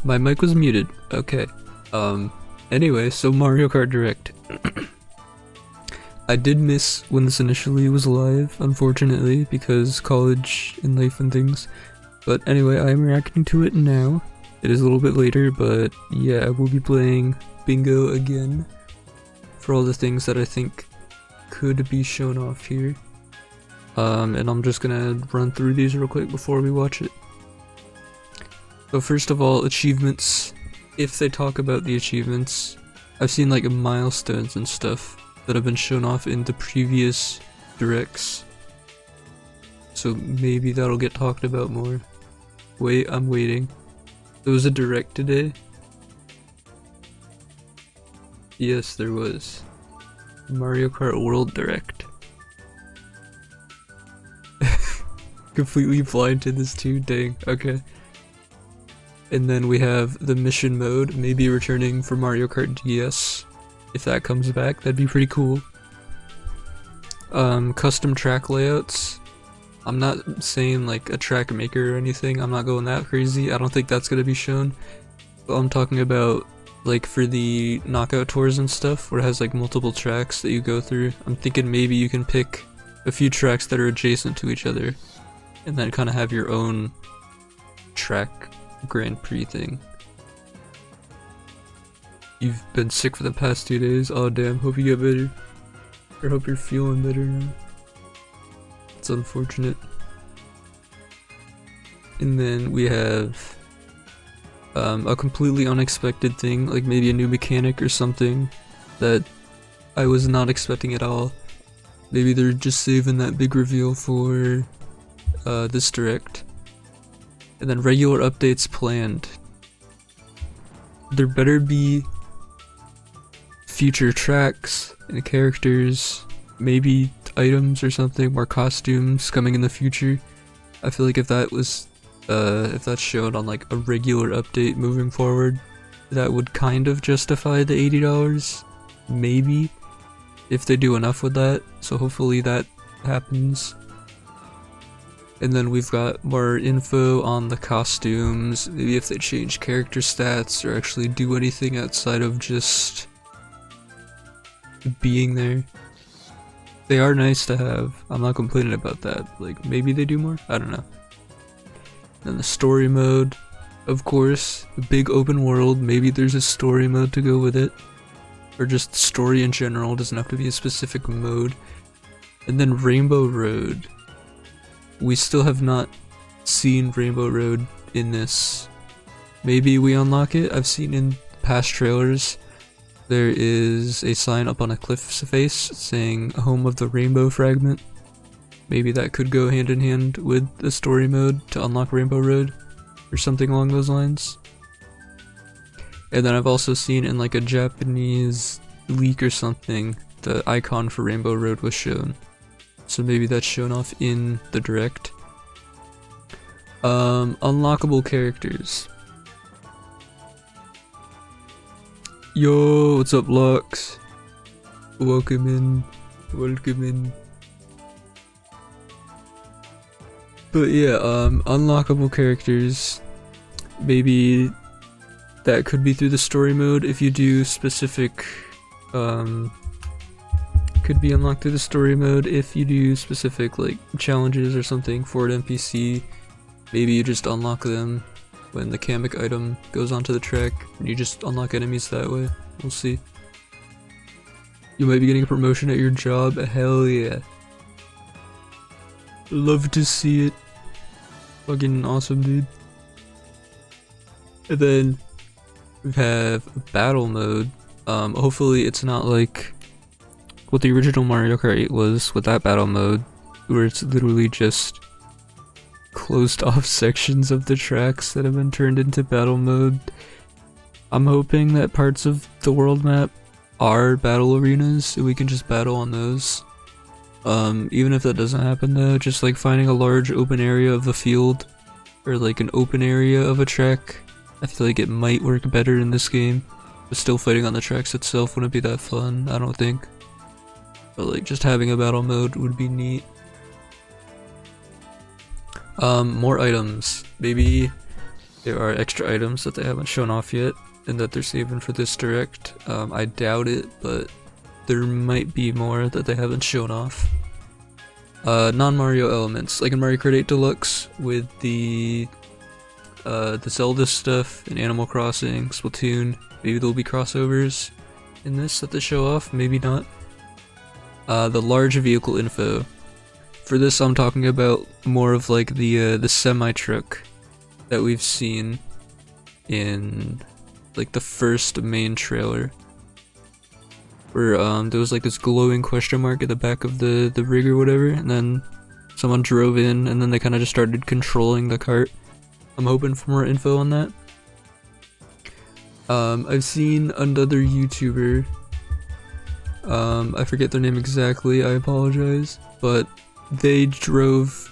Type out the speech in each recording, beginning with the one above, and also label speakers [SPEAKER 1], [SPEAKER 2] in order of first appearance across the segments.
[SPEAKER 1] My mic was muted. Okay. Anyway, so Mario Kart Direct. I did miss when this initially was live, unfortunately, because college and life and things. But anyway, I am reacting to it now. It is a little bit later, but yeah, I will be playing Bingo again for all the things that I think could be shown off here. And I'm just gonna run through these real quick before we watch it. So first of all, achievements. If they talk about the achievements, I've seen like milestones and stuff that have been shown off in the previous directs. So maybe that'll get talked about more. Wait, I'm waiting. There was a direct today? Yes, there was. Mario Kart World Direct. Completely blind to this too, dang, okay. And then we have the mission mode, maybe returning for Mario Kart DS. If that comes back, that'd be pretty cool. Custom track layouts. I'm not saying like a track maker or anything, I'm not going that crazy. I don't think that's gonna be shown. But I'm talking about like for the knockout tours and stuff, where it has like multiple tracks that you go through. I'm thinking maybe you can pick a few tracks that are adjacent to each other, and then kind of have your own track Grand Prix thing. You've been sick for the past 2 days. Oh damn, hope you get better. Or hope you're feeling better now. It's unfortunate. And then we have a completely unexpected thing, like maybe a new mechanic or something that I was not expecting at all. Maybe they're just saving that big reveal for this direct. And then regular updates planned. There better be future tracks and characters, maybe items or something, more costumes coming in the future. I feel like if that was, if that's shown on like a regular update moving forward, that would kind of justify the $80, maybe, if they do enough with that. So hopefully that happens. And then we've got more info on the costumes, maybe if they change character stats or actually do anything outside of just being there. They are nice to have, I'm not complaining about that, like maybe they do more? I don't know. Then the story mode, of course, the big open world, maybe there's a story mode to go with it. Or just story in general, doesn't have to be a specific mode. And then Rainbow Road. We still have not seen Rainbow Road in this. Maybe we unlock it. I've seen in past trailers there is a sign up on a cliff's face saying home of the rainbow fragment. Maybe that could go hand in hand with the story mode to unlock Rainbow Road or something along those lines. And then I've also seen in like a Japanese leak or something, the icon for Rainbow Road was shown. So maybe that's shown off in the direct. Unlockable characters. Yo, what's up, Lux? Welcome in. Welcome in. But yeah, unlockable characters. Maybe that could be through the story mode if you do specific, could be unlocked through the story mode if you do specific like challenges or something for an NPC. Maybe you just unlock them when the Kamek item goes onto the track and you just unlock enemies that way. We'll see. You might be getting a promotion at your job. Hell yeah. Love to see it. Fucking awesome, dude. And then we have battle mode. Hopefully it's not like what the original Mario Kart 8 was with that battle mode, where it's literally just closed off sections of the tracks that have been turned into battle mode. I'm hoping that parts of the world map are battle arenas, so we can just battle on those. Even if that doesn't happen though, just like finding a large open area of the field, or like an open area of a track, I feel like it might work better in this game. But still fighting on the tracks itself wouldn't be that fun, I don't think. But like just having a battle mode would be neat. More items. Maybe there are extra items that they haven't shown off yet, and that they're saving for this direct. I doubt it, but there might be more that they haven't shown off. Non-Mario elements, like in Mario Kart 8 Deluxe, with the Zelda stuff in Animal Crossing, Splatoon. Maybe there'll be crossovers in this that they show off, maybe not. The large vehicle info. For this, I'm talking about more of like the semi-truck that we've seen in like the first main trailer, where there was like this glowing question mark at the back of the rig or whatever, and then someone drove in, and then they kind of just started controlling the cart. I'm hoping for more info on that. I've seen another YouTuber, I forget their name exactly, I apologize, but they drove,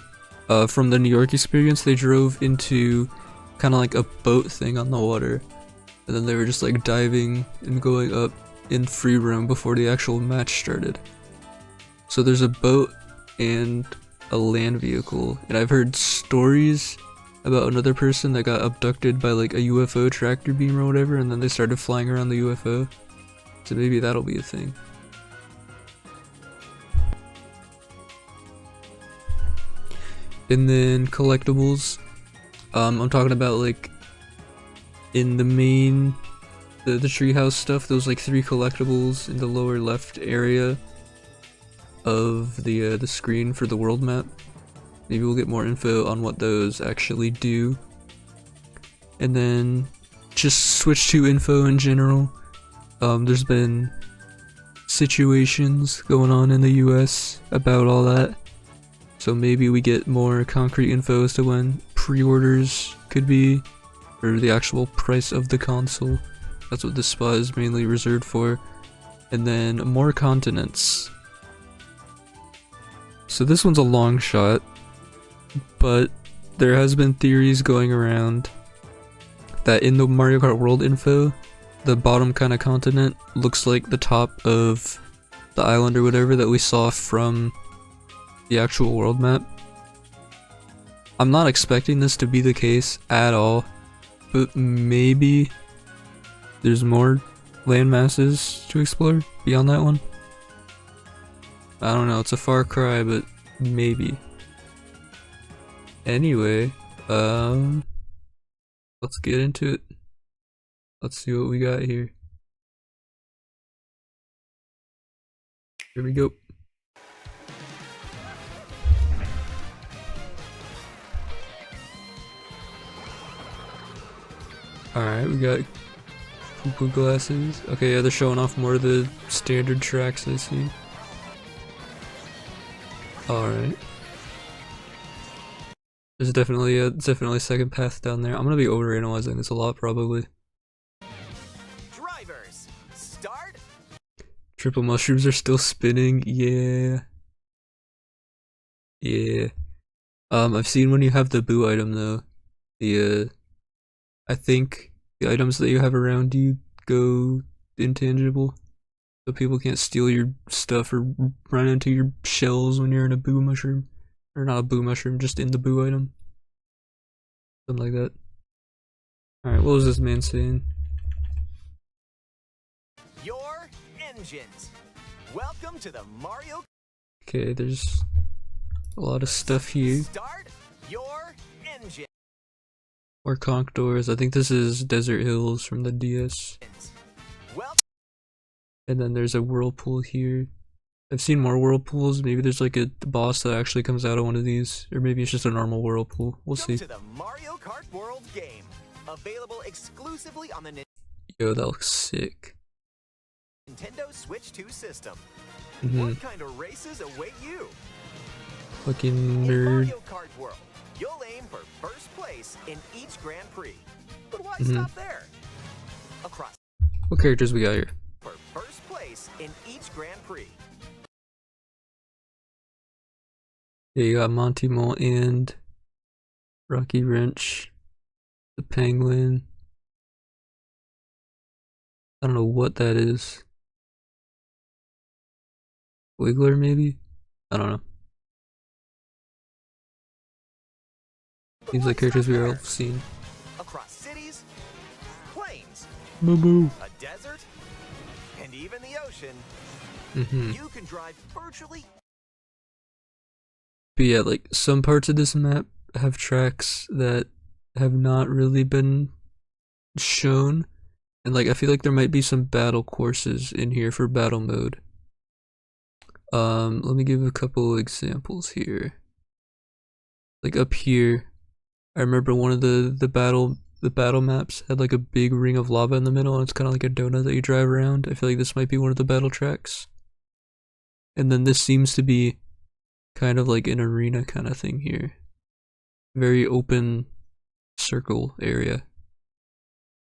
[SPEAKER 1] from the New York experience, they drove into kind of like a boat thing on the water, and then they were just like diving and going up in free roam before the actual match started. So there's a boat and a land vehicle, and I've heard stories about another person that got abducted by like a UFO tractor beam or whatever, and then they started flying around the UFO. So maybe that'll be a thing. And then collectibles. I'm talking about like in the main, the treehouse stuff. Those like 3 collectibles in the lower left area of the screen for the world map. Maybe we'll get more info on what those actually do. And then just Switch 2 info in general. There's been situations going on in the US about all that. So maybe we get more concrete info as to when pre-orders could be, or the actual price of the console. That's what this spot is mainly reserved for. And then more continents. So this one's a long shot, but there has been theories going around that in the Mario Kart World info, the bottom kind of continent looks like the top of the island or whatever that we saw from the actual world map. I'm not expecting this to be the case at all, but maybe there's more land masses to explore beyond that one. I don't know, it's a far cry, but maybe. Anyway, let's get into it. Let's see what we got here. Here we go. Alright, we got poo-poo glasses. Okay, yeah, they're showing off more of the standard tracks I see. Alright. There's definitely a second path down there. I'm gonna be overanalyzing this a lot, probably.
[SPEAKER 2] Drivers, start.
[SPEAKER 1] Triple mushrooms are still spinning, yeah. Yeah. I've seen when you have the boo item though, I think the items that you have around you go intangible, so people can't steal your stuff or run into your shells when you're in a boo mushroom. Or not a boo mushroom, just in the boo item. Something like that. Alright, what was this man saying?
[SPEAKER 2] Your engines. Welcome to the Mario.
[SPEAKER 1] Okay, there's a lot of stuff here.
[SPEAKER 2] Start your engine.
[SPEAKER 1] More conch doors. I think this is Desert Hills from the DS.
[SPEAKER 2] Well,
[SPEAKER 1] and then there's a whirlpool here. I've seen more whirlpools. Maybe there's like a boss that actually comes out of one of these, or maybe it's just a normal whirlpool. We'll see.
[SPEAKER 2] to the Mario Kart World game, available exclusively on the
[SPEAKER 1] Yo, that looks sick.
[SPEAKER 2] Nintendo Switch 2 system.
[SPEAKER 1] Mm-hmm.
[SPEAKER 2] What kind of races await you?
[SPEAKER 1] Fucking
[SPEAKER 2] In
[SPEAKER 1] nerd.
[SPEAKER 2] Mario Kart World, you'll aim for first place in each Grand Prix. But why stop there? Across
[SPEAKER 1] What characters we got here?
[SPEAKER 2] for first place in each Grand Prix.
[SPEAKER 1] Yeah, you got Monty Mole and Rocky Wrench, the Penguin. I don't know what that is. Wiggler, maybe? I don't know. Seems like characters we all seen.
[SPEAKER 2] Across
[SPEAKER 1] Moo.
[SPEAKER 2] a desert, and even the ocean.
[SPEAKER 1] Mm-hmm.
[SPEAKER 2] You can drive virtually.
[SPEAKER 1] But yeah, like some parts of this map have tracks that have not really been shown, and like I feel like there might be some battle courses in here for battle mode. Let me give a couple examples here. Like up here, I remember one of the battle maps had like a big ring of lava in the middle, and it's kind of like a donut that you drive around. I feel like this might be one of the battle tracks. And then this seems to be kind of like an arena kind of thing here. Very open circle area.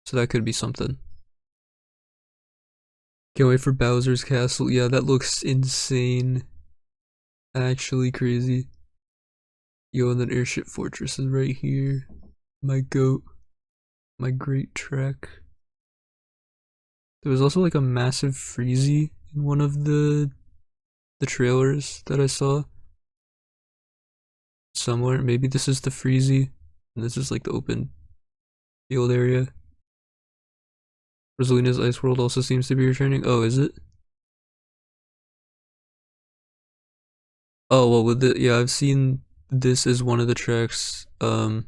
[SPEAKER 1] So that could be something. Can't wait for Bowser's Castle. Yeah, that looks insane. Actually crazy. Yo, and then Airship Fortress is right here. My goat. My great track. There was also like a massive Freezy in one of the trailers that I saw. Somewhere. Maybe this is the Freezy. And this is like the open field area. Rosalina's Ice World also seems to be returning. Oh, is it? Oh, well, with the, yeah, I've seen this as one of the tracks. At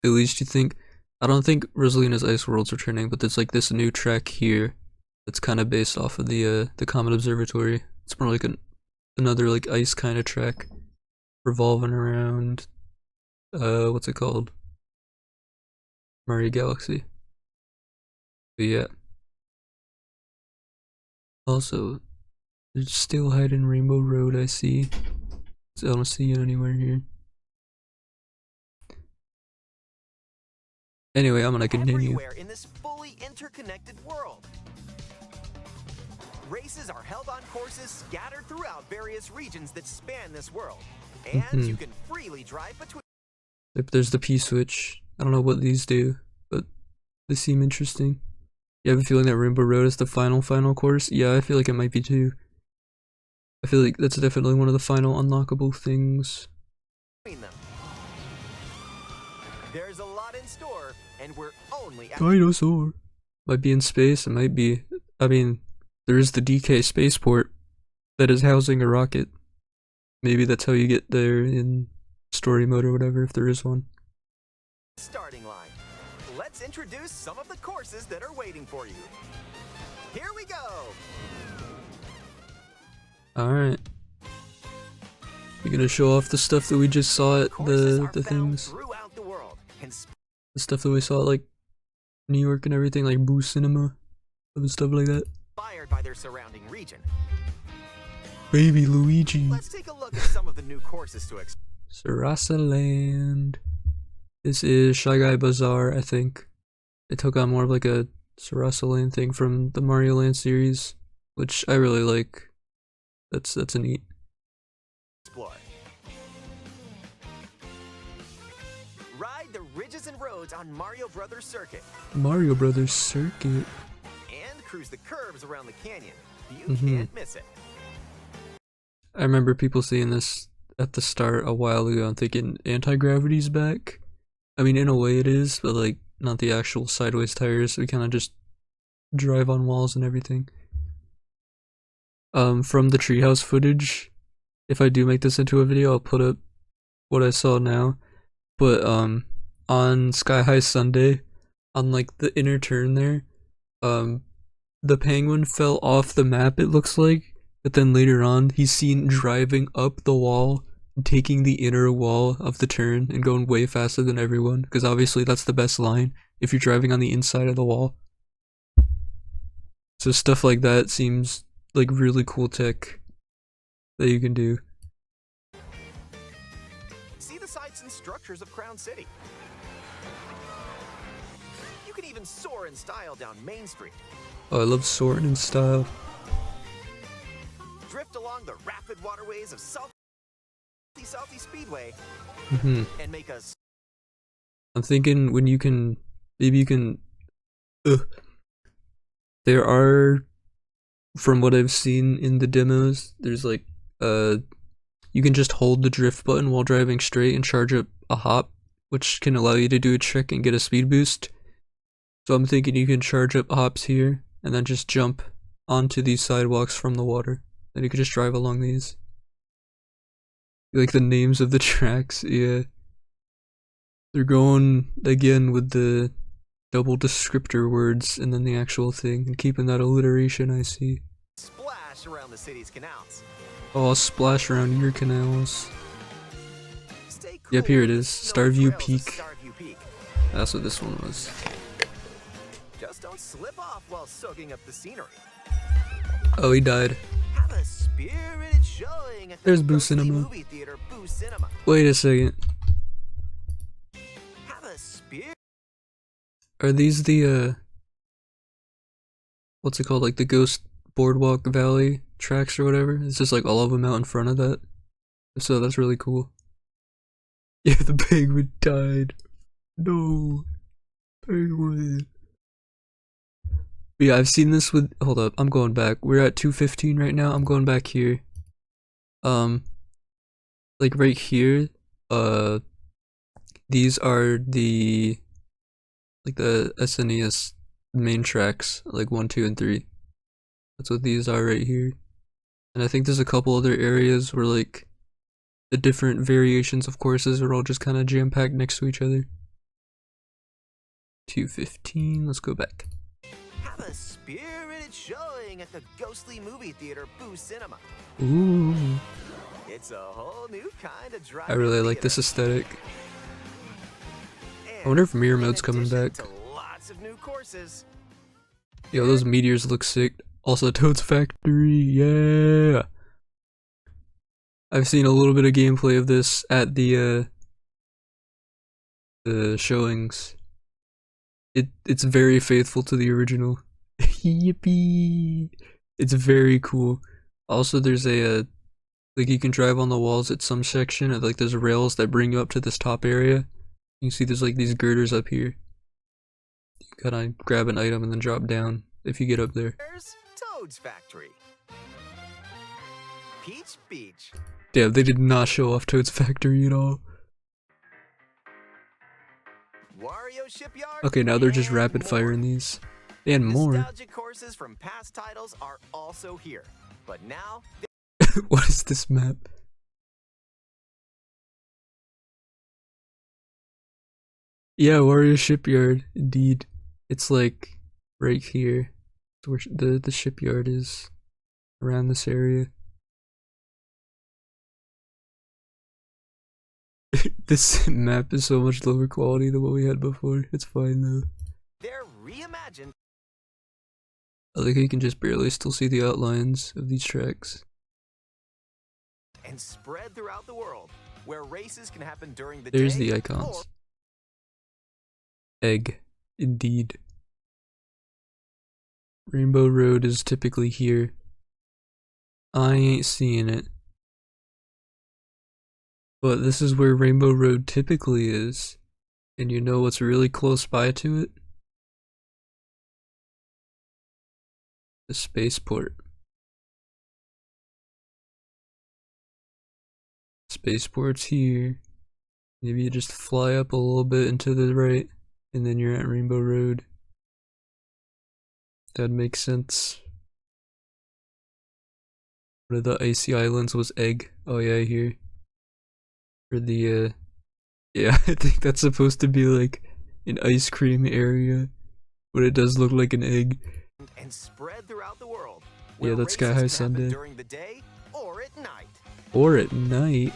[SPEAKER 1] least you think. I don't think Rosalina's Ice World's returning, but there's like this new track here that's kind of based off of the Comet Observatory. It's more like another like ice kind of track revolving around what's it called? Mario Galaxy. But yeah. Also, there's still hiding Rainbow Road, I see. So I don't see it anywhere here. Anyway, I'm gonna continue.
[SPEAKER 2] Everywhere in this fully interconnected world. Races are held on courses scattered throughout various regions that span this world. And you can freely drive between.
[SPEAKER 1] Yep, there's the P-switch. I don't know what these do, but they seem interesting. You have a feeling that Rainbow Road is the final course? Yeah, I feel like it might be too. I feel like that's definitely one of the final unlockable things.
[SPEAKER 2] Them. There's a lot in store, and we're only at
[SPEAKER 1] Dinosaur. Might be in space, it might be. I mean, there is the DK spaceport that is housing a rocket. Maybe that's how you get there in story mode or whatever, if there is one.
[SPEAKER 2] Starting line. Let's introduce some of the courses that are waiting for you. Here we go.
[SPEAKER 1] Alright. You're gonna show off the stuff that we just saw at the things. The stuff that we saw at like New York and everything, like Boo Cinema and stuff like that.
[SPEAKER 2] Inspired by their surrounding region.
[SPEAKER 1] Baby Luigi.
[SPEAKER 2] Let's take a look at some of the new courses to explore.
[SPEAKER 1] Sarasa Land. This is Shy Guy Bazaar, I think. They took on more of like a Sarasa Land thing from the Mario Land series, which I really like. That's a neat.
[SPEAKER 2] Explore. Ride the ridges and roads on Mario Brothers Circuit.
[SPEAKER 1] Mario Brothers Circuit.
[SPEAKER 2] And cruise the curves around the canyon. You can't miss it.
[SPEAKER 1] I remember people seeing this at the start a while ago and thinking anti-gravity's back. I mean, in a way it is, but like not the actual sideways tires. We kind of just drive on walls and everything. From the treehouse footage, if I do make this into a video, I'll put up what I saw now. But on Sky High Sunday, on like the inner turn there, the penguin fell off the map, it looks like. But then later on, he's seen driving up the wall, taking the inner wall of the turn and going way faster than everyone. Because obviously that's the best line if you're driving on the inside of the wall. So stuff like that seems like really cool tech that you can do.
[SPEAKER 2] See the sights and structures of Crown City. You can even soar in style down Main Street.
[SPEAKER 1] Oh, I love soaring in style.
[SPEAKER 2] Drift along the rapid waterways of Salty Speedway and make us.
[SPEAKER 1] I'm thinking when you can, maybe you can. There are, from what I've seen in the demos, there's like you can just hold the drift button while driving straight and charge up a hop, which can allow you to do a trick and get a speed boost. So I'm thinking you can charge up hops here and then just jump onto these sidewalks from the water. Then you could just drive along these. Like the names of the tracks, yeah. They're going again with the double descriptor words and then the actual thing, and keeping that alliteration, I see.
[SPEAKER 2] Splash around the city's canals.
[SPEAKER 1] Oh, I'll splash around your canals.
[SPEAKER 2] Stay
[SPEAKER 1] Yep, here it
[SPEAKER 2] cool
[SPEAKER 1] is.
[SPEAKER 2] with the snowy
[SPEAKER 1] Starview
[SPEAKER 2] trails of
[SPEAKER 1] Peak.
[SPEAKER 2] Starview Peak.
[SPEAKER 1] That's what this one was.
[SPEAKER 2] Just don't slip off while soaking up the scenery.
[SPEAKER 1] Oh, he died.
[SPEAKER 2] Have a spirited showing at the
[SPEAKER 1] There's Boo
[SPEAKER 2] ghostly
[SPEAKER 1] Cinema.
[SPEAKER 2] movie theater, Boo Cinema.
[SPEAKER 1] Wait a second.
[SPEAKER 2] Have a spirit.
[SPEAKER 1] Are these the, what's it called? Like the Ghost Boardwalk Valley tracks or whatever? It's just like all of them out in front of that. So that's really cool. Yeah, the penguin died. No. Penguin. But yeah, I've seen this with, hold up, I'm going back. We're at 2:15 right now. I'm going back here. Like right here, these are the, like the SNES main tracks, like 1, 2, and 3. That's what these are right here. And I think there's a couple other areas where like the different variations of courses are all just kind of jam-packed next to each other. 2:15, let's go back.
[SPEAKER 2] Have a spirited showing at the ghostly movie theater, Boo Cinema.
[SPEAKER 1] Ooh,
[SPEAKER 2] It's a whole new kind of drive.
[SPEAKER 1] I really like this aesthetic. I wonder if mirror mode's coming back.
[SPEAKER 2] Lots of new courses.
[SPEAKER 1] Yo, those meteors look sick. Also, Toad's Factory, yeah! I've seen a little bit of gameplay of this at the showings. It's very faithful to the original. Yippee! It's very cool. Also, there's a like you can drive on the walls at some section, and like there's rails that bring you up to this top area. You can see there's like these girders up here. You gotta grab an item and then drop down if you get up there.
[SPEAKER 2] There's Toad's Factory. Peach Beach.
[SPEAKER 1] Damn, they did not show off Toad's Factory at all.
[SPEAKER 2] Wario Shipyard.
[SPEAKER 1] Okay, now they're just
[SPEAKER 2] and
[SPEAKER 1] rapid
[SPEAKER 2] more.
[SPEAKER 1] firing these. And more.
[SPEAKER 2] Nostalgic courses from past titles are also here. But now,
[SPEAKER 1] What is this map? Yeah, Wario Shipyard, indeed. It's like right here. It's where the shipyard is. Around this area. This map is so much lower quality than what we had before. It's fine though.
[SPEAKER 2] they're reimagined
[SPEAKER 1] I like how you can just barely still see the outlines of these tracks.
[SPEAKER 2] and spread throughout the world, where races can happen during the
[SPEAKER 1] There's
[SPEAKER 2] day
[SPEAKER 1] the
[SPEAKER 2] or
[SPEAKER 1] icons. Egg, indeed. Rainbow Road is typically here. I ain't seeing it. But this is where Rainbow Road typically is. And you know what's really close by to it? The spaceport. Spaceport's here. Maybe you just fly up a little bit and to the right, and then you're at Rainbow Road. That makes sense. One of the icy islands was Egg. Oh yeah, here. For the yeah, I think that's supposed to be like an ice cream area, but it does look like an egg.
[SPEAKER 2] and spread throughout the world.
[SPEAKER 1] Yeah,
[SPEAKER 2] where
[SPEAKER 1] that's Sky
[SPEAKER 2] races
[SPEAKER 1] High
[SPEAKER 2] can
[SPEAKER 1] Sunday.
[SPEAKER 2] happen during the day or at night.
[SPEAKER 1] Or at night.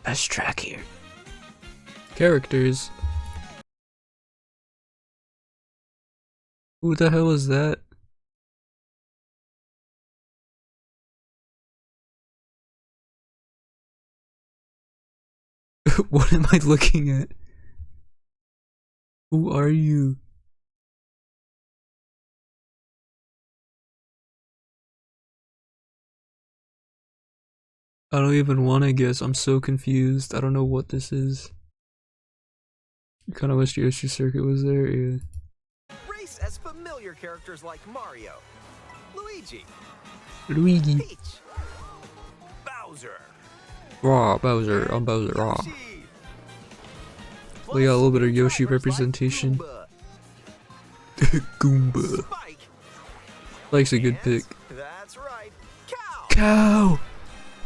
[SPEAKER 1] Best track here. Characters. Who the hell is that? What am I looking at? Who are you? I don't even want to guess. I'm so confused. I don't know what this is. I kind of wish Yoshi Circuit was there. Yeah.
[SPEAKER 2] Race as familiar characters like Mario, Luigi,
[SPEAKER 1] Luigi.
[SPEAKER 2] Peach, Bowser,
[SPEAKER 1] Raw Bowser. I'm Bowser. Raw.
[SPEAKER 2] Yoshi.
[SPEAKER 1] We got a little bit of
[SPEAKER 2] new
[SPEAKER 1] Yoshi
[SPEAKER 2] drivers like
[SPEAKER 1] representation.
[SPEAKER 2] Goomba,
[SPEAKER 1] Goomba.
[SPEAKER 2] Spike,
[SPEAKER 1] Like's a good
[SPEAKER 2] and
[SPEAKER 1] pick.
[SPEAKER 2] that's right, Cow.
[SPEAKER 1] Cow!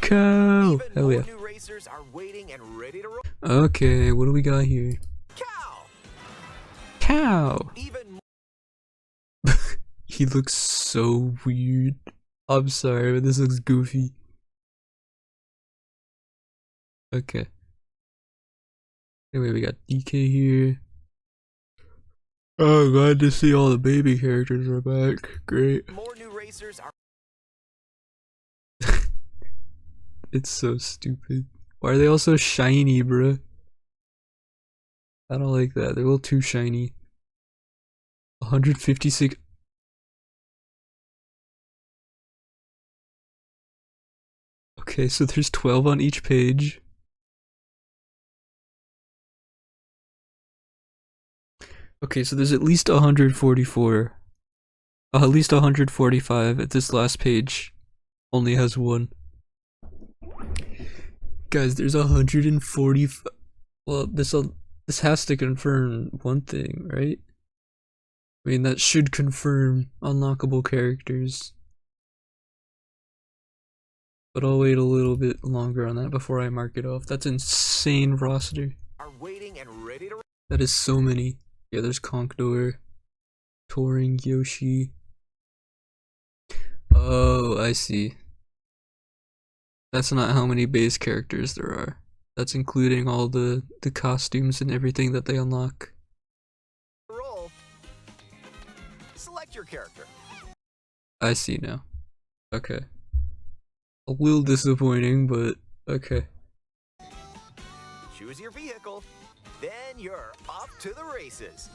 [SPEAKER 1] Cow!
[SPEAKER 2] Even
[SPEAKER 1] Hell
[SPEAKER 2] more
[SPEAKER 1] yeah.
[SPEAKER 2] new racers are waiting and ready to roll.
[SPEAKER 1] Okay, what do we got here?
[SPEAKER 2] Cow.
[SPEAKER 1] Cow!
[SPEAKER 2] Even
[SPEAKER 1] He looks so weird. I'm sorry, but this looks goofy. Okay. Anyway, we got DK here. Oh, glad to see all the baby characters are back. Great.
[SPEAKER 2] more new racers are.
[SPEAKER 1] It's so stupid. Why are they all so shiny, bruh? I don't like that. They're a little too shiny. 156. Okay, so there's 12 on each page. Okay, so there's at least 144. At least 145 at this last page. Only has one. Guys, there's 145. Well, this has to confirm one thing, right? I mean, that should confirm unlockable characters. But I'll wait a little bit longer on that before I mark it off. That's insane roster.
[SPEAKER 2] Are waiting and ready to.
[SPEAKER 1] That is so many. Yeah, there's Conkdor, Touring Yoshi. Oh, I see. That's not how many base characters there are. That's including all the costumes and everything that they unlock.
[SPEAKER 2] Roll. Select your character.
[SPEAKER 1] I see now. Okay. A little disappointing, but okay.
[SPEAKER 2] Choose your vehicle. Then you're off to the races.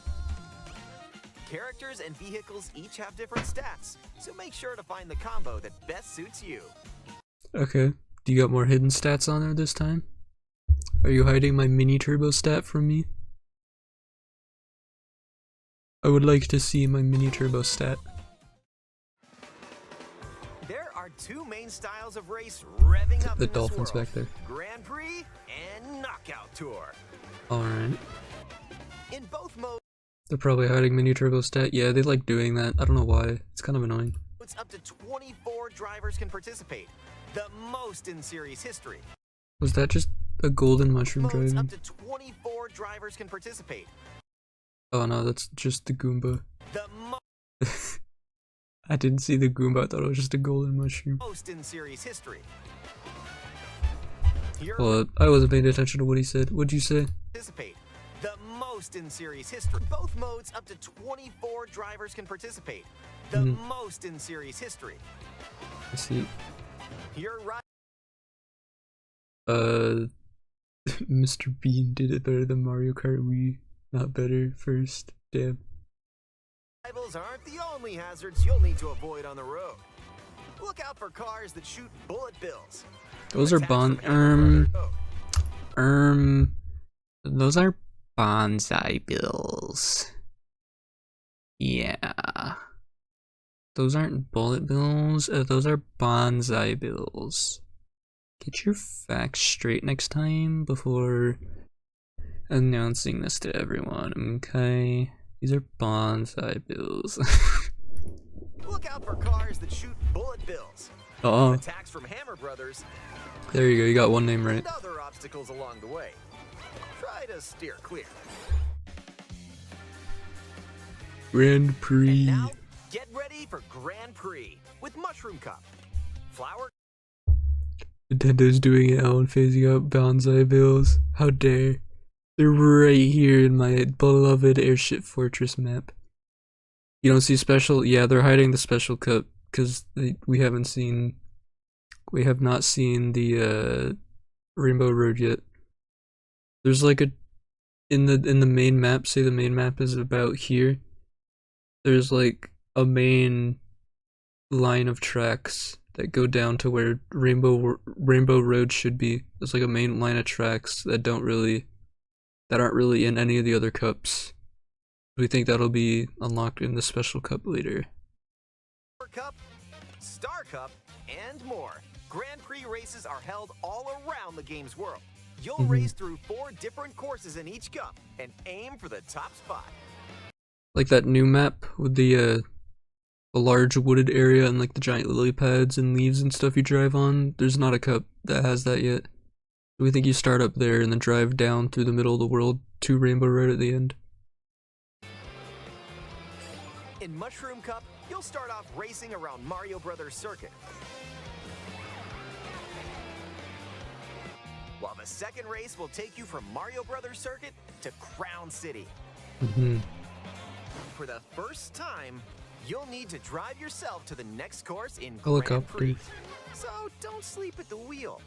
[SPEAKER 2] Characters and vehicles each have different stats, so make sure to find the combo that best suits you.
[SPEAKER 1] Okay. Do you got more hidden stats on there this time? Are you hiding my mini turbo stat from me? I would like to see my mini turbo stat.
[SPEAKER 2] There are two main styles of race revving up
[SPEAKER 1] The
[SPEAKER 2] in this
[SPEAKER 1] dolphins
[SPEAKER 2] world.
[SPEAKER 1] back there.
[SPEAKER 2] Grand Prix and Knockout Tour.
[SPEAKER 1] Alright.
[SPEAKER 2] In both modes,
[SPEAKER 1] They're probably hiding mini turbo stat. Yeah, they like doing that. I don't know why. It's kind of annoying.
[SPEAKER 2] up to 24 drivers can participate, the most in series history.
[SPEAKER 1] Was that just a golden mushroom
[SPEAKER 2] Modes
[SPEAKER 1] dragon?
[SPEAKER 2] up to 24 drivers can participate,
[SPEAKER 1] Oh no, that's just the Goomba.
[SPEAKER 2] the
[SPEAKER 1] I didn't see the Goomba, I thought it was just a golden mushroom.
[SPEAKER 2] most in series history. Here
[SPEAKER 1] Well, I wasn't paying attention to what he said. What'd you say?
[SPEAKER 2] participate, the most in series history. Both modes up to 24 drivers can participate, the most in series history.
[SPEAKER 1] I see.
[SPEAKER 2] You're right.
[SPEAKER 1] Mr. Bean did it better than Mario Kart Wii. Not better first. Damn.
[SPEAKER 2] Rivals aren't the only hazards you'll need to avoid on the road. Look out for cars that shoot bullet bills.
[SPEAKER 1] Those are
[SPEAKER 2] Attacks from
[SPEAKER 1] those are bonsai bills. Yeah. Those aren't bullet bills, those are bonsai bills. Get your facts straight next time before announcing this to everyone, okay? These are bonsai bills.
[SPEAKER 2] Look out for cars that shoot bullet bills.
[SPEAKER 1] Oh,
[SPEAKER 2] Attacks from Hammer Brothers
[SPEAKER 1] there you go, you got one name right.
[SPEAKER 2] and other obstacles along the way. Try to steer clear.
[SPEAKER 1] Grand Prix.
[SPEAKER 2] Now, get ready for Grand Prix with Mushroom Cup, Flower
[SPEAKER 1] Nintendo's doing it now and phasing out bonsai bills. How dare. They're right here in my beloved Airship Fortress map. You don't see special? Yeah, they're hiding the special cup because we have not seen the Rainbow Road yet. There's like in the main map, say the main map is about here. There's like a main line of tracks that go down to where Rainbow Road should be. There's like a main line of tracks that aren't really in any of the other cups. We think that'll be unlocked in the special cup later.
[SPEAKER 2] Cup, Star Cup, and more. Grand Prix races are held all around the game's world. You'll race through 4 different courses in each cup and aim for the top spot.
[SPEAKER 1] Like that new map with the large wooded area and like the giant lily pads and leaves and stuff you drive on. There's not a cup that has that yet. We think you start up there and then drive down through the middle of the world to Rainbow Road at the end.
[SPEAKER 2] In Mushroom Cup, you'll start off racing around Mario Brothers Circuit. While the second race will take you from Mario Brothers Circuit to Crown City. For the first time, you'll need to drive yourself to the next course in Grand Prix. So don't sleep at the wheel.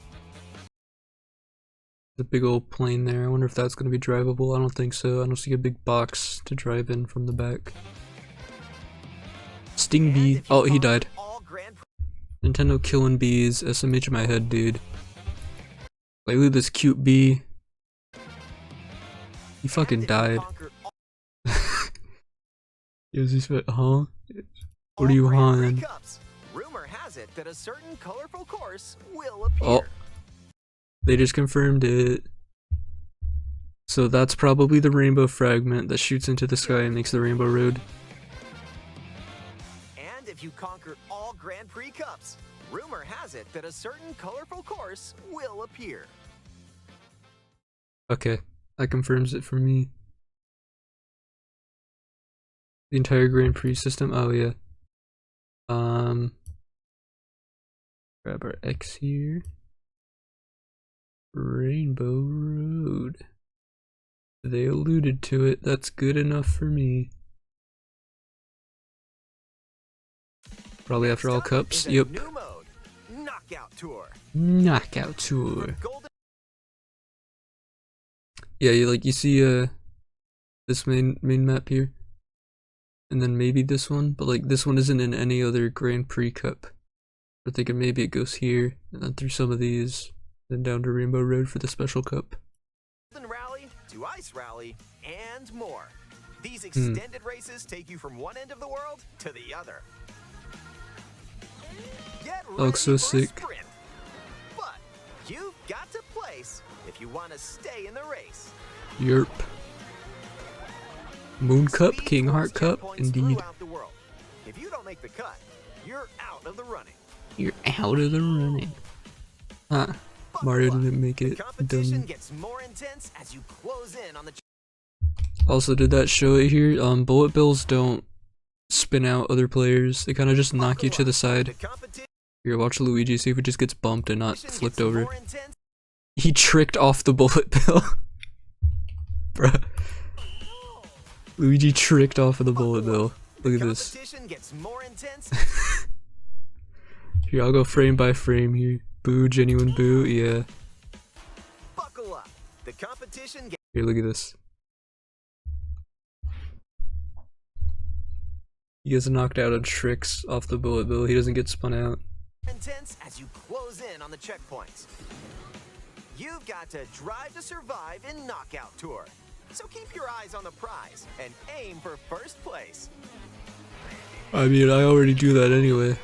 [SPEAKER 1] The big old plane there. I wonder if that's going to be drivable. I don't think so. I don't see a big box to drive in from the back. Sting bee. Oh, he died. Nintendo killing bees. SMH in my head, dude. Like, look at this cute bee. He fucking died. Huh? What are you on?
[SPEAKER 2] Rumor has it that a certain colorful course will appear.
[SPEAKER 1] Oh. They just confirmed it. So that's probably the rainbow fragment that shoots into the sky and makes the Rainbow Road.
[SPEAKER 2] And if you conquer all Grand Prix Cups, rumor has it that a certain colorful course will appear.
[SPEAKER 1] Okay, that confirms it for me. The entire Grand Prix system. Oh yeah. Grab our X here. Rainbow Road. They alluded to it. That's good enough for me. Probably after all cups. Yep.
[SPEAKER 2] New mode, Knockout Tour.
[SPEAKER 1] Knockout Tour. Yeah, you see this main map here, and then maybe this one, but like this one isn't in any other Grand Prix Cup. We're thinking maybe it goes here and then through some of these, then down to Rainbow Road for the special cup.
[SPEAKER 2] Rally to Ice Rally and more. These extended races take you from one end of the world to the other. Get ready
[SPEAKER 1] That looks so
[SPEAKER 2] for a
[SPEAKER 1] sick.
[SPEAKER 2] sprint. But you've got to place if you want to stay in the race.
[SPEAKER 1] Yerp. Moon Cup,
[SPEAKER 2] Speed
[SPEAKER 1] King Heart
[SPEAKER 2] points
[SPEAKER 1] Cup,
[SPEAKER 2] checkpoints
[SPEAKER 1] indeed.
[SPEAKER 2] throughout the world. If you don't make the cut, you're out of the running.
[SPEAKER 1] You're out of the running. Huh. Mario didn't make it.
[SPEAKER 2] The competition
[SPEAKER 1] Dumb.
[SPEAKER 2] gets more intense as you close in on the
[SPEAKER 1] Also, did that show it here? Bullet bills don't spin out other players. They kind of just knock you to the side. Here, watch Luigi, see if it just gets bumped and not flipped over. He tricked off the bullet bill. Bruh. Luigi tricked off of the bullet bill. Look at this. Here, I'll go frame by frame here. Boo, genuine boo, yeah.
[SPEAKER 2] Buckle up. The competition gets
[SPEAKER 1] Here, look at this. He gets knocked out on tricks off the bullet bill. He doesn't get spun out.
[SPEAKER 2] intense as you close in on the checkpoints. You've got to drive to survive in Knockout Tour. So keep your eyes on the prize and aim for first place.
[SPEAKER 1] I mean, I already do that anyway.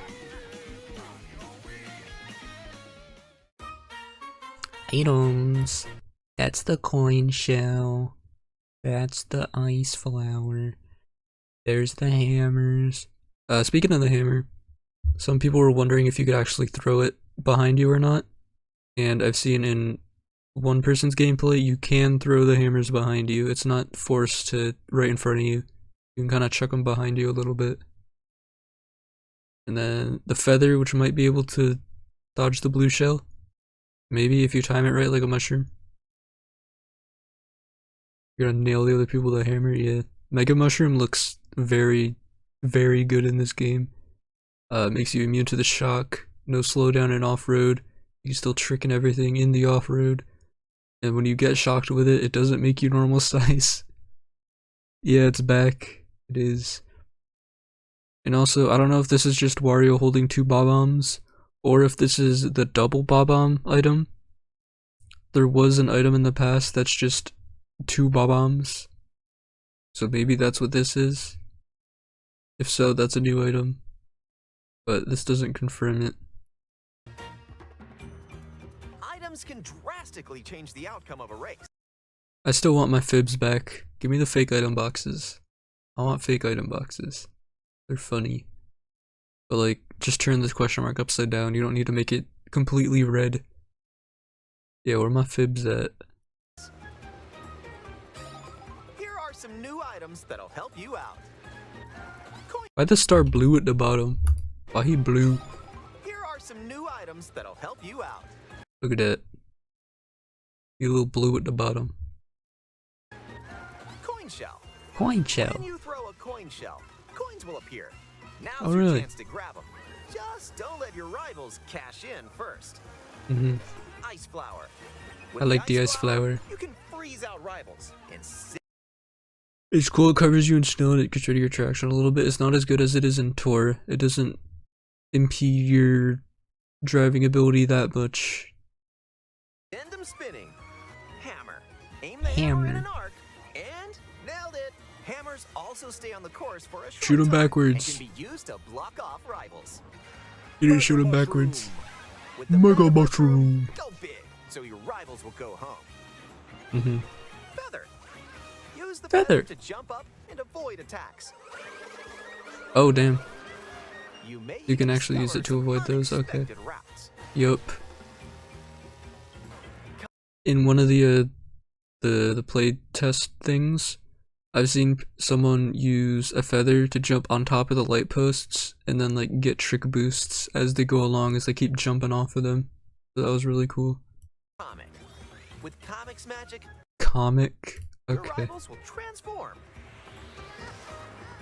[SPEAKER 1] Items. That's the coin shell. That's the ice flower. There's the hammers. Speaking of the hammer, some people were wondering if you could actually throw it behind you or not. And I've seen in one person's gameplay, you can throw the hammers behind you. It's not forced to right in front of you. You can kind of chuck them behind you a little bit. And then the feather, which might be able to dodge the blue shell. Maybe if you time it right like a mushroom. You're gonna nail the other people with a hammer, yeah. Mega Mushroom looks very, very good in this game. Makes you immune to the shock, no slowdown in off-road. You can still trick and everything in the off-road. And when you get shocked with it, it doesn't make you normal size. Yeah, it's back. It is. And also, I don't know if this is just Wario holding two Bob-ombs, or if this is the double Bob-omb item. There was an item in the past that's just two Bob-ombs. So maybe that's what this is. If so, that's a new item. But this doesn't confirm it.
[SPEAKER 2] Items can drastically drastically change the outcome of a race.
[SPEAKER 1] I still want my fibs back. Give me the fake item boxes. I want fake item boxes. They're funny. But like, just turn this question mark upside down. You don't need to make it completely red. Yeah, where are my fibs at?
[SPEAKER 2] Here are some new items that'll help you out.
[SPEAKER 1] Why the star blue at the bottom? Why he blue?
[SPEAKER 2] Here are some new items that'll help you out.
[SPEAKER 1] Look at that. You little blue at the bottom.
[SPEAKER 2] Coin shell.
[SPEAKER 1] Coin shell.
[SPEAKER 2] When you throw a coin shell, coins will appear. Now's
[SPEAKER 1] Oh,
[SPEAKER 2] your
[SPEAKER 1] really?
[SPEAKER 2] chance to grab them. Just don't let your rivals cash in first. Ice flower. With
[SPEAKER 1] I like the ice flower.
[SPEAKER 2] You can freeze out rivals in
[SPEAKER 1] It's cool, it covers you in snow and it gets rid of your traction a little bit. It's not as good as it is in Tour. It doesn't impede your driving ability that much.
[SPEAKER 2] Send them spinning. Hammer. Aim the hammer in an arc. And nailed it. Hammers also stay on the course for a short
[SPEAKER 1] Shoot 'em
[SPEAKER 2] time
[SPEAKER 1] backwards.
[SPEAKER 2] and can be used to block off rivals.
[SPEAKER 1] You didn't shoot him
[SPEAKER 2] Mega
[SPEAKER 1] backwards.
[SPEAKER 2] mushroom. With the
[SPEAKER 1] Mega mushroom.
[SPEAKER 2] go big, so your rivals will go home. Feather. Use the
[SPEAKER 1] Feather.
[SPEAKER 2] feather to jump up and avoid attacks.
[SPEAKER 1] Oh, damn.
[SPEAKER 2] You may
[SPEAKER 1] You can
[SPEAKER 2] even
[SPEAKER 1] actually use it to
[SPEAKER 2] discover
[SPEAKER 1] avoid
[SPEAKER 2] some
[SPEAKER 1] those, okay.
[SPEAKER 2] unexpected routes.
[SPEAKER 1] Yup. In one of the play test things, I've seen someone use a feather to jump on top of the light posts and then like get trick boosts as they go along as they keep jumping off of them. So that was really cool.
[SPEAKER 2] Comic. With comics magic,
[SPEAKER 1] Comic.
[SPEAKER 2] your
[SPEAKER 1] Okay.
[SPEAKER 2] rivals will transform.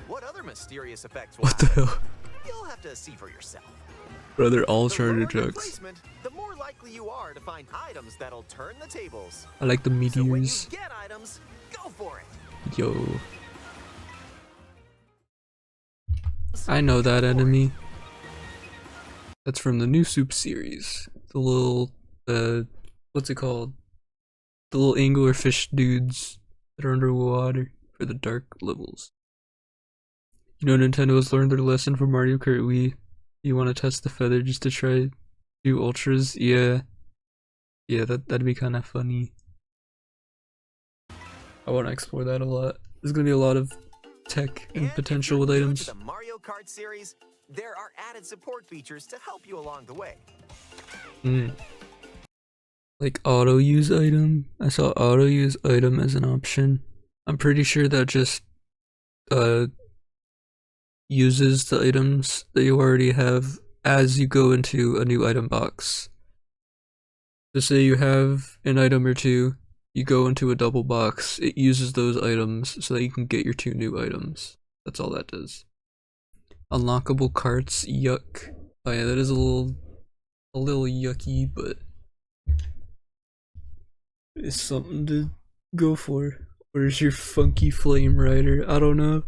[SPEAKER 2] What other mysterious effects will
[SPEAKER 1] What the
[SPEAKER 2] happen?
[SPEAKER 1] hell?
[SPEAKER 2] You'll have to see for yourself.
[SPEAKER 1] Bro, they're all
[SPEAKER 2] The lower
[SPEAKER 1] charter
[SPEAKER 2] your
[SPEAKER 1] jokes.
[SPEAKER 2] placement, the more likely you are to find items that'll turn the tables.
[SPEAKER 1] I like the
[SPEAKER 2] So when you
[SPEAKER 1] meteors.
[SPEAKER 2] get items, go for it.
[SPEAKER 1] Yo. I know that enemy. That's from the new Soup series. The little, what's it called? The little anglerfish dudes that are underwater for the dark levels. You know, Nintendo has learned their lesson from Mario Kart Wii. You want to test the feather just to try do ultras? Yeah. Yeah, that'd be kind of funny. I want to explore that a lot. There's gonna be a lot of tech and
[SPEAKER 2] if
[SPEAKER 1] potential
[SPEAKER 2] you're
[SPEAKER 1] with
[SPEAKER 2] new
[SPEAKER 1] items.
[SPEAKER 2] to the Mario Kart series, there are added support features to help you along the way.
[SPEAKER 1] Like auto use item. I saw auto use item as an option. I'm pretty sure that just uses the items that you already have as you go into a new item box. So say you have an item or two, you go into a double box, it uses those items so that you can get your two new items. That's all that does. Unlockable carts, yuck. Oh yeah, that is a little yucky, but it's something to go for. Where's your funky flame rider? I don't know.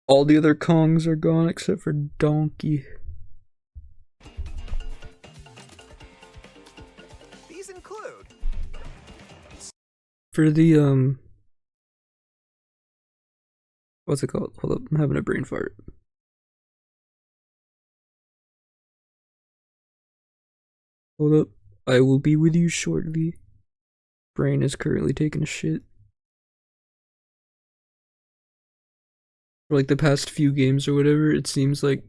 [SPEAKER 1] All the other Kongs are gone except for Donkey.
[SPEAKER 2] These include
[SPEAKER 1] For the what's it called? Hold up, I'm having a brain fart. Hold up. I will be with you shortly. Brain is currently taking a shit. For like the past few games or whatever, it seems like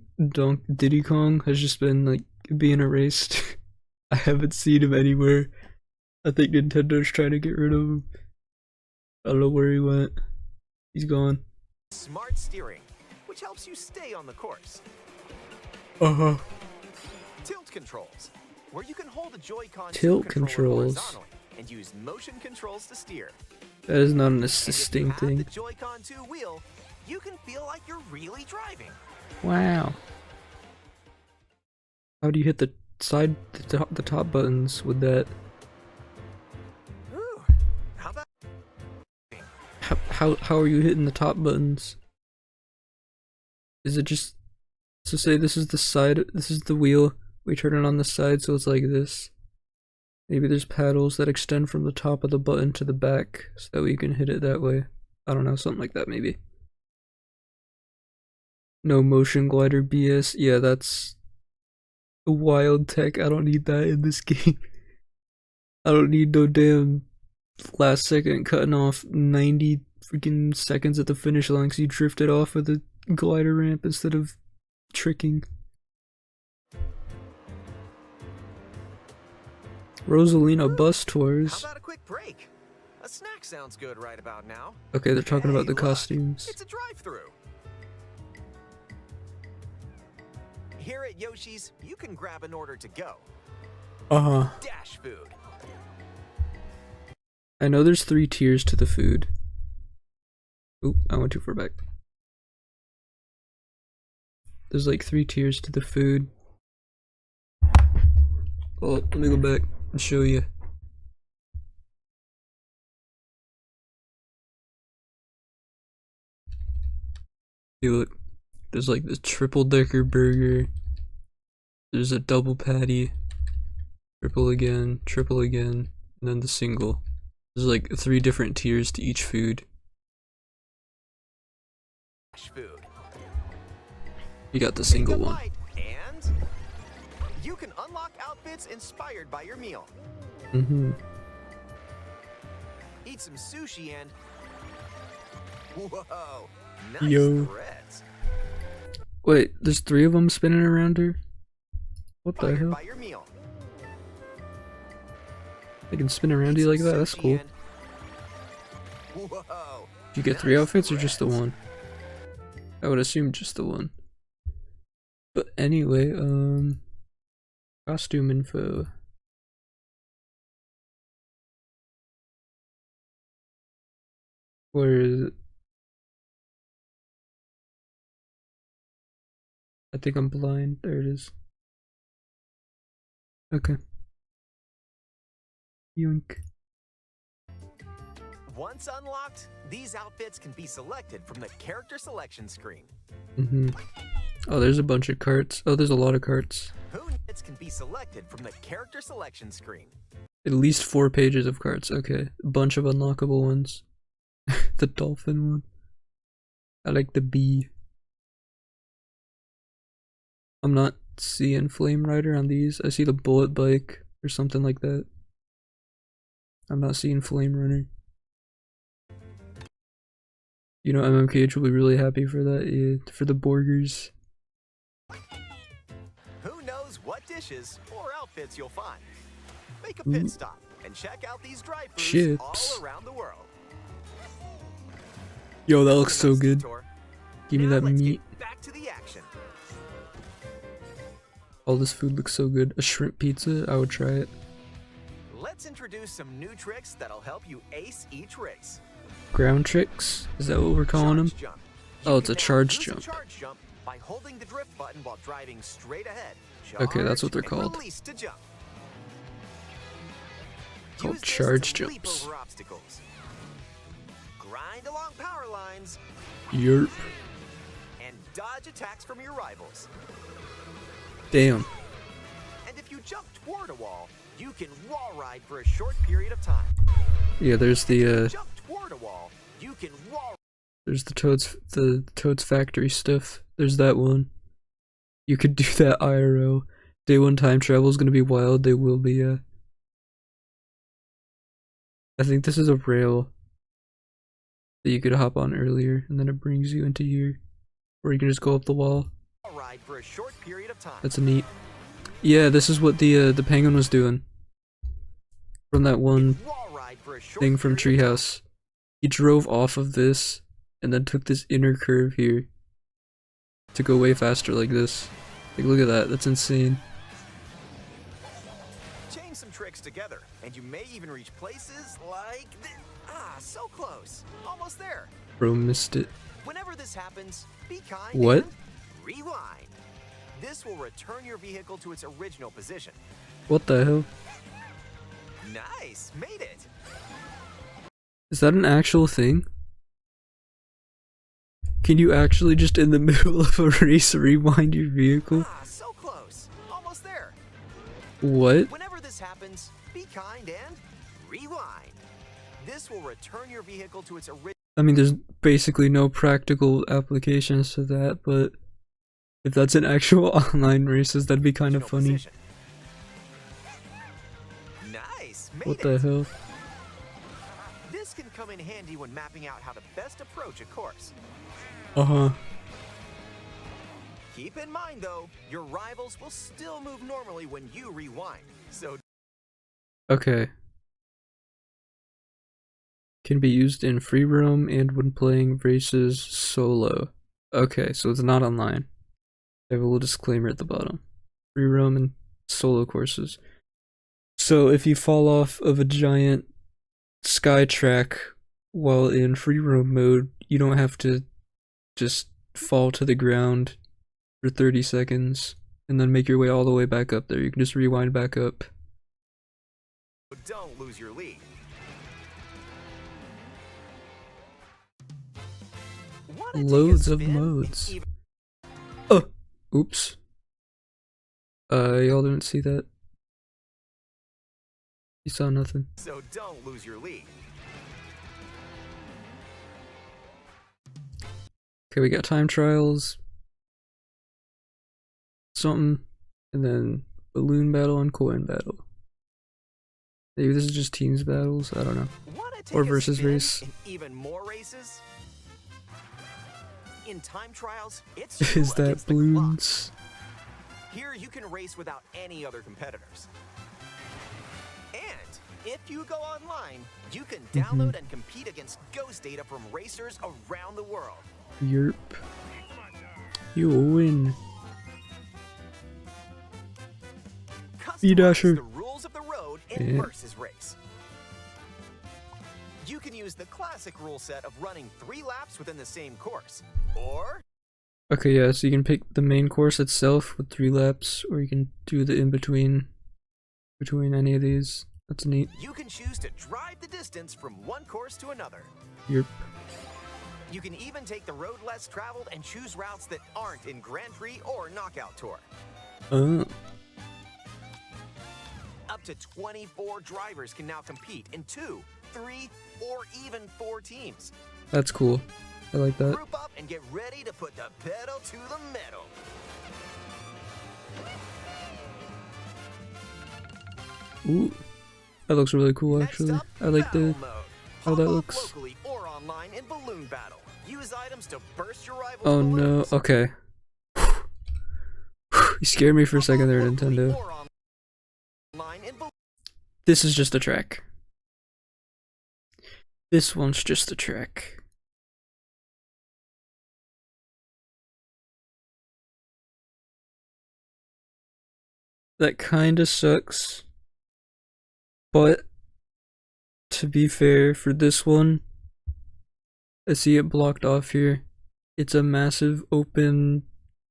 [SPEAKER 1] Diddy Kong has just been like being erased. I haven't seen him anywhere. I think Nintendo's trying to get rid of him. I don't know where he went. He's gone.
[SPEAKER 2] smart steering, which helps you stay on the course. Tilt controls, where you can hold a Joy-Con
[SPEAKER 1] Tilt
[SPEAKER 2] controller
[SPEAKER 1] controls.
[SPEAKER 2] horizontally and use motion controls to steer.
[SPEAKER 1] That is not an
[SPEAKER 2] And
[SPEAKER 1] assisting
[SPEAKER 2] if you have
[SPEAKER 1] thing.
[SPEAKER 2] the Joy-Con 2 wheel, you can feel like you're really driving.
[SPEAKER 1] Wow. How do you hit the top buttons with that?
[SPEAKER 2] Ooh, how about
[SPEAKER 1] How are you hitting the top buttons? Is it just so say this is the side, this is the wheel, we turn it on the side so it's like this. Maybe there's paddles that extend from the top of the button to the back so that we can hit it that way. I don't know, something like that maybe. No motion glider BS. Yeah, that's a wild tech. I don't need that in this game. I don't need no damn last second cutting off 90 freaking seconds at the finish line because you drifted off of the glider ramp instead of tricking. Rosalina bus
[SPEAKER 2] How
[SPEAKER 1] tours.
[SPEAKER 2] about a quick break? A snack sounds good right about now.
[SPEAKER 1] Okay, they're talking about the
[SPEAKER 2] Look,
[SPEAKER 1] costumes.
[SPEAKER 2] it's a drive-through. Here at Yoshi's, you can grab an order to go. Dash food.
[SPEAKER 1] I know there's 3 tiers to the food. Oop, I went too far back. There's like 3 tiers to the food. Oh, let me go back and show you. See, look, there's like the triple decker burger. There's a double patty, triple again, and then the single. There's like 3 different tiers to each food.
[SPEAKER 2] Food.
[SPEAKER 1] You got the single one.
[SPEAKER 2] And you can unlock outfits inspired by your meal. Eat some sushi and whoa, nice threads.
[SPEAKER 1] Wait, there's 3 of them spinning around her? What the hell?
[SPEAKER 2] By your meal.
[SPEAKER 1] They can spin around you like that, that's cool.
[SPEAKER 2] Whoa,
[SPEAKER 1] Did you get 3 outfits or just the one? I would assume just the one. But anyway, costume info. Where is it? I think I'm blind. There it is. Okay. Yoink.
[SPEAKER 2] Once unlocked, these outfits can be selected from the character selection screen.
[SPEAKER 1] Oh, there's a bunch of carts. Oh, there's a lot of carts.
[SPEAKER 2] Outfits can be selected from the character selection screen.
[SPEAKER 1] At least 4 pages of carts. Okay. A bunch of unlockable ones. The dolphin one. I like the bee. I'm not seeing Flame Rider on these. I see the bullet bike or something like that. I'm not seeing Flame Runner. You know, MMKH will be really happy for that, yeah, for the burgers.
[SPEAKER 2] Who knows what dishes or outfits you'll find? Make a pit stop and check out these drive-thrus all around the world.
[SPEAKER 1] Yo, that looks so good. Give me that meat.
[SPEAKER 2] Back to the action.
[SPEAKER 1] All this food looks so good. A shrimp pizza, I would try it.
[SPEAKER 2] Let's introduce some new tricks that'll help you ace each race.
[SPEAKER 1] Ground tricks? Is that what we're calling them? Oh, it's a charge jump.
[SPEAKER 2] Charge jump by holding the drift button while driving straight ahead.
[SPEAKER 1] Okay, that's what they're called.
[SPEAKER 2] Release to jump.
[SPEAKER 1] Called
[SPEAKER 2] Use this
[SPEAKER 1] charge
[SPEAKER 2] to leap
[SPEAKER 1] jumps.
[SPEAKER 2] over obstacles. Grind along power lines
[SPEAKER 1] Yerp.
[SPEAKER 2] and dodge attacks from your rivals.
[SPEAKER 1] Damn.
[SPEAKER 2] And if you jump toward a wall, you can wall ride for a short period of time.
[SPEAKER 1] Yeah, there's the
[SPEAKER 2] Jump toward a wall, you can wall.
[SPEAKER 1] there's the Toad's Factory stuff. There's that one. You could do that IRL. Day 1 time travel is gonna be wild. They will be. I think this is a rail that you could hop on earlier, and then it brings you into here, or you can just go up the wall.
[SPEAKER 2] Ride for a short period of time.
[SPEAKER 1] That's neat. Yeah, this is what the penguin was doing from that one
[SPEAKER 2] Wall ride for a short
[SPEAKER 1] thing from
[SPEAKER 2] period of
[SPEAKER 1] Treehouse. He drove off of this and then took this inner curve here to go way faster like this. Like, look at that. That's insane.
[SPEAKER 2] Chain some tricks together, and you may even reach places like this. Ah, so close. Almost there.
[SPEAKER 1] Bro missed it.
[SPEAKER 2] Whenever this happens, be kind
[SPEAKER 1] What?
[SPEAKER 2] and rewind. This will return your vehicle to its original position.
[SPEAKER 1] What the hell?
[SPEAKER 2] Nice, made it.
[SPEAKER 1] Is that an actual thing? Can you actually just in the middle of a race rewind your vehicle?
[SPEAKER 2] Ah, so close. Almost there.
[SPEAKER 1] What?
[SPEAKER 2] Whenever this happens, be kind and rewind. This will return your vehicle to its original.
[SPEAKER 1] I mean, there's basically no practical applications to that, but if that's in actual online races, that'd be kind of funny.
[SPEAKER 2] Nice,
[SPEAKER 1] What
[SPEAKER 2] Made
[SPEAKER 1] the
[SPEAKER 2] it!
[SPEAKER 1] hell?
[SPEAKER 2] This can come in handy when mapping out how to best approach a course.
[SPEAKER 1] Uh-huh.
[SPEAKER 2] Keep in mind, though, your rivals will still move normally when you rewind, so
[SPEAKER 1] Okay. Can be used in free roam and when playing races solo. Okay, so it's not online. I have a little disclaimer at the bottom. Free roam and solo courses. So if you fall off of a giant sky track while in free roam mode, you don't have to just fall to the ground for 30 seconds and then make your way all the way back up there. You can just rewind back up.
[SPEAKER 2] don't lose your lead. Wanna take a
[SPEAKER 1] Loads of
[SPEAKER 2] spin?
[SPEAKER 1] modes.
[SPEAKER 2] Even-
[SPEAKER 1] Oh, oops. Y'all didn't see that. You saw nothing.
[SPEAKER 2] So don't lose your lead.
[SPEAKER 1] Okay, we got time trials, something, and then balloon battle and coin battle. Maybe this is just teams battles, I don't know.
[SPEAKER 2] Wanna take
[SPEAKER 1] Or
[SPEAKER 2] a
[SPEAKER 1] versus
[SPEAKER 2] spin
[SPEAKER 1] race.
[SPEAKER 2] in even more races? In time trials, it's
[SPEAKER 1] Is
[SPEAKER 2] you
[SPEAKER 1] that
[SPEAKER 2] against the clock.
[SPEAKER 1] balloons?
[SPEAKER 2] Here you can race without any other competitors. And if you go online, you can download and compete against ghost data from racers around the world.
[SPEAKER 1] Yerp. You will win.
[SPEAKER 2] Customize
[SPEAKER 1] Dasher.
[SPEAKER 2] the rules of the road in
[SPEAKER 1] Yeah.
[SPEAKER 2] versus race. You can use the classic rule set of running 3 laps within the same course. Or
[SPEAKER 1] Okay, yeah, so you can pick the main course itself with 3 laps, or you can do the in-between between any of these. That's neat.
[SPEAKER 2] you can choose to drive the distance from one course to another.
[SPEAKER 1] Yerp.
[SPEAKER 2] You can even take the road less traveled and choose routes that aren't in Grand Prix or Knockout Tour.
[SPEAKER 1] Oh.
[SPEAKER 2] Up to 24 drivers can now compete in 2, 3, or even 4 teams.
[SPEAKER 1] That's cool. I like that.
[SPEAKER 2] Group up and get ready to put the pedal to the metal.
[SPEAKER 1] Ooh. That looks really cool,
[SPEAKER 2] Next
[SPEAKER 1] actually.
[SPEAKER 2] up,
[SPEAKER 1] I like
[SPEAKER 2] battle
[SPEAKER 1] the
[SPEAKER 2] mode.
[SPEAKER 1] how
[SPEAKER 2] Hop
[SPEAKER 1] that
[SPEAKER 2] off
[SPEAKER 1] looks.
[SPEAKER 2] locally or online in balloon battle. Use items to burst your rivals'
[SPEAKER 1] Oh no,
[SPEAKER 2] balloons.
[SPEAKER 1] okay. You scared me for a second there,
[SPEAKER 2] Hop off locally
[SPEAKER 1] Nintendo.
[SPEAKER 2] or online in
[SPEAKER 1] This is just a track. This one's just a track. That kinda sucks. But, to be fair, for this one, I see it blocked off here. It's a massive open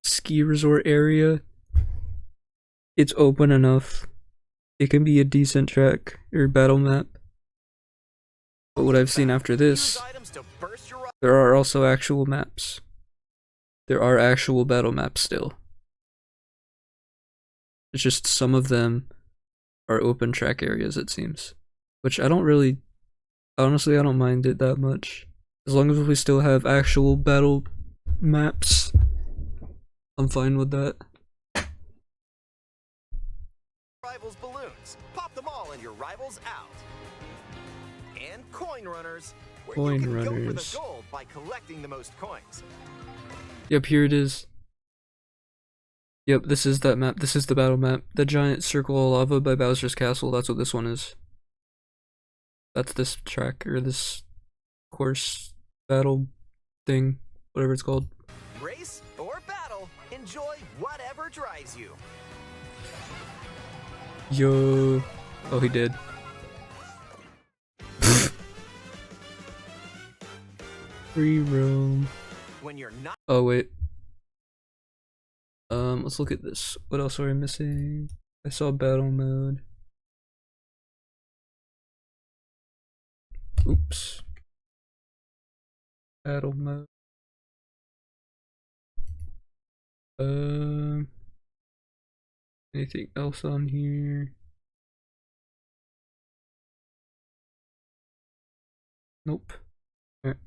[SPEAKER 1] ski resort area. It's open enough. It can be a decent track or battle map. But what I've seen after this,
[SPEAKER 2] use items to burst your
[SPEAKER 1] there are also actual maps. There are actual battle maps still. It's just some of them are open track areas, it seems. Which I don't really, honestly, I don't mind it that much. As long as we still have actual battle maps, I'm fine with that.
[SPEAKER 2] rivals' balloons. Pop them all and your rivals out. And coin runners, where
[SPEAKER 1] Coin
[SPEAKER 2] you can go for
[SPEAKER 1] runners.
[SPEAKER 2] the gold by collecting the most coins.
[SPEAKER 1] Yep, here it is. Yep, this is that map. This is the battle map. The giant circle of lava by Bowser's Castle. That's what this one is. That's this track, or this course battle thing, whatever it's called.
[SPEAKER 2] Race or battle, enjoy whatever drives you.
[SPEAKER 1] Yo. Oh, he did. Free roam.
[SPEAKER 2] When you're not
[SPEAKER 1] Oh, wait. Let's look at this. What else are we missing? I saw battle mode. Oops. Battle mode. Anything else on here? Nope. Alright.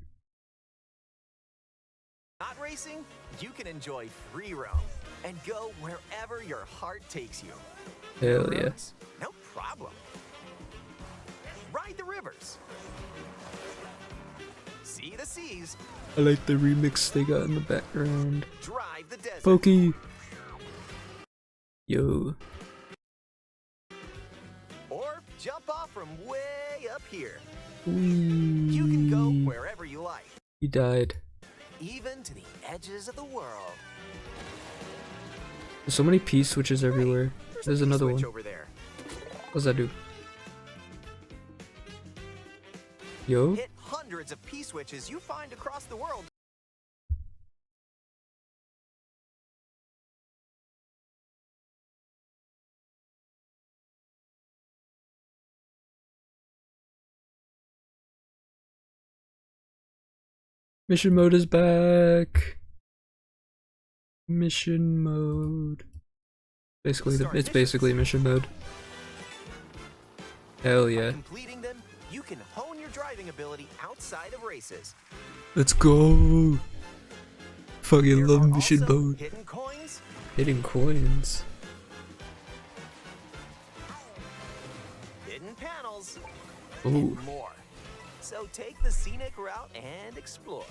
[SPEAKER 2] racing, you can enjoy free roam and go wherever your heart takes you.
[SPEAKER 1] Hell yeah.
[SPEAKER 2] Roads? No problem. Ride the rivers. See the seas.
[SPEAKER 1] I like the remix they got in the background.
[SPEAKER 2] Drive the desert.
[SPEAKER 1] Pokey. Yo.
[SPEAKER 2] Or jump off from way up here.
[SPEAKER 1] Whee.
[SPEAKER 2] You can go wherever you like.
[SPEAKER 1] He died.
[SPEAKER 2] Even to the edges of the world.
[SPEAKER 1] There's so many P switches everywhere. There's
[SPEAKER 2] a
[SPEAKER 1] another
[SPEAKER 2] switch
[SPEAKER 1] one.
[SPEAKER 2] over there.
[SPEAKER 1] What does that do? Yo?
[SPEAKER 2] Hit hundreds of P switches you find across the world.
[SPEAKER 1] Mission mode is back. Mission mode. Basically, it's basically mission mode. Hell
[SPEAKER 2] By
[SPEAKER 1] yeah.
[SPEAKER 2] completing them, you can hone your driving ability outside of races.
[SPEAKER 1] Let's go. Fucking
[SPEAKER 2] There
[SPEAKER 1] love
[SPEAKER 2] are
[SPEAKER 1] mission
[SPEAKER 2] also
[SPEAKER 1] mode.
[SPEAKER 2] hidden coins,
[SPEAKER 1] Hitting coins.
[SPEAKER 2] hidden panels,
[SPEAKER 1] Ooh.
[SPEAKER 2] and more. So take the scenic route and explore.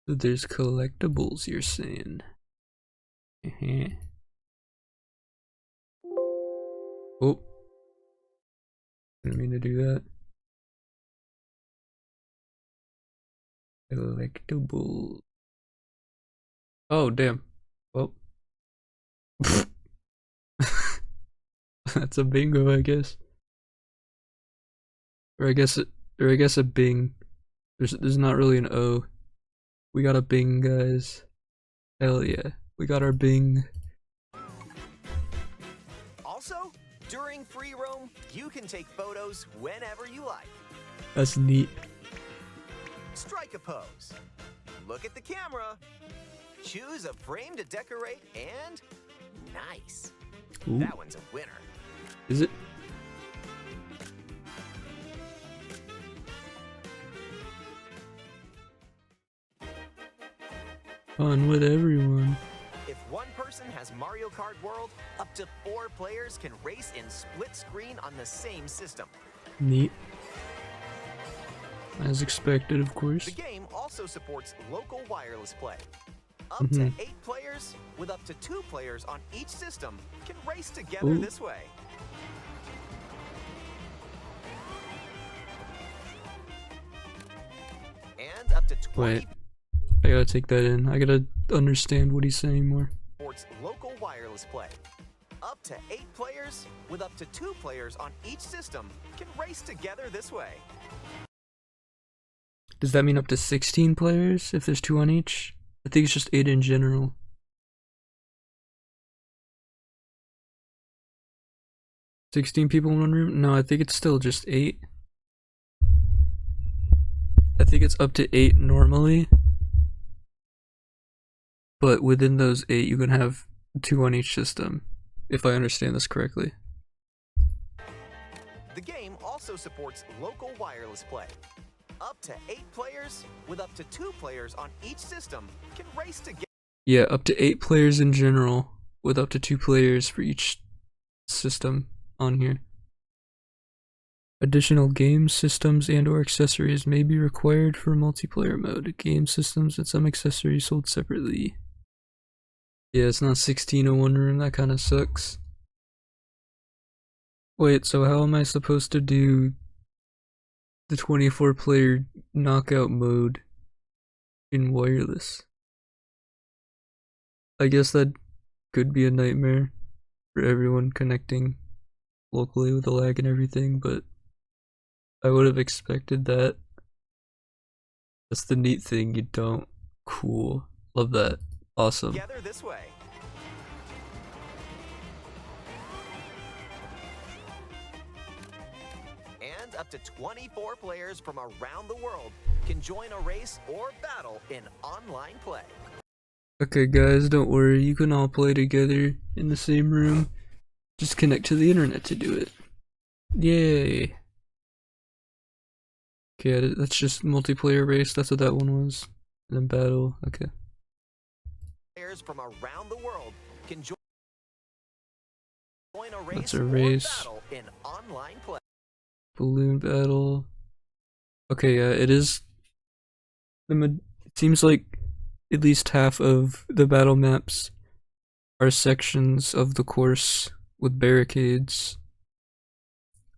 [SPEAKER 1] There's collectibles, you're saying. Oh. Didn't mean to do that. Collectible. Oh, damn. Well. That's a bingo, I guess. Or I guess a bing. There's not really an O. We got a bing, guys. Hell yeah. We got our bing.
[SPEAKER 2] Also, during free roam, you can take photos whenever you like.
[SPEAKER 1] That's neat.
[SPEAKER 2] Strike a pose. Look at the camera. Choose a frame to decorate and nice.
[SPEAKER 1] Ooh.
[SPEAKER 2] That one's a winner.
[SPEAKER 1] Is it? Fun with everyone.
[SPEAKER 2] If one person has Mario Kart World, up to 4 players can race in split screen on the same system.
[SPEAKER 1] Neat. As expected, of course.
[SPEAKER 2] The game also supports local wireless play. Up to 8 players, with up to 2 players on each system, can race together
[SPEAKER 1] Ooh.
[SPEAKER 2] this way. And up to 20
[SPEAKER 1] Wait. I gotta take that in. I gotta understand what he's saying more.
[SPEAKER 2] supports local wireless play. Up to 8 players, with up to 2 players on each system, can race together this way.
[SPEAKER 1] Does that mean up to 16 players if there's 2 on each? I think it's just 8 in general. 16 people in one room? No, I think it's still just 8. I think it's up to 8 normally. But within those 8, you can have 2 on each system, if I understand this correctly.
[SPEAKER 2] The game also supports local wireless play. Up to 8 players, with up to 2 players on each system, can race together.
[SPEAKER 1] Yeah, up to 8 players in general, with up to 2 players for each system on here. Additional game systems and or accessories may be required for multiplayer mode. Game systems and some accessories sold separately. Yeah, it's not 16 in one room, that kind of sucks. Wait, so how am I supposed to do the 24 player knockout mode in wireless? I guess that could be a nightmare for everyone connecting locally with the lag and everything, but I would have expected that. That's the neat thing, you don't. Cool. Love that. Awesome.
[SPEAKER 2] Together this way. And up to 24 players from around the world can join a race or battle in online play.
[SPEAKER 1] Okay guys, don't worry, you can all play together in the same room. Just connect to the internet to do it. Yay! Okay, that's just multiplayer race, that's what that one was. And then battle, okay.
[SPEAKER 2] Players from around the world can join a race,
[SPEAKER 1] That's a
[SPEAKER 2] or
[SPEAKER 1] race.
[SPEAKER 2] battle in online play.
[SPEAKER 1] Balloon battle. Okay, yeah, it is. It seems like at least half of the battle maps are sections of the course with barricades,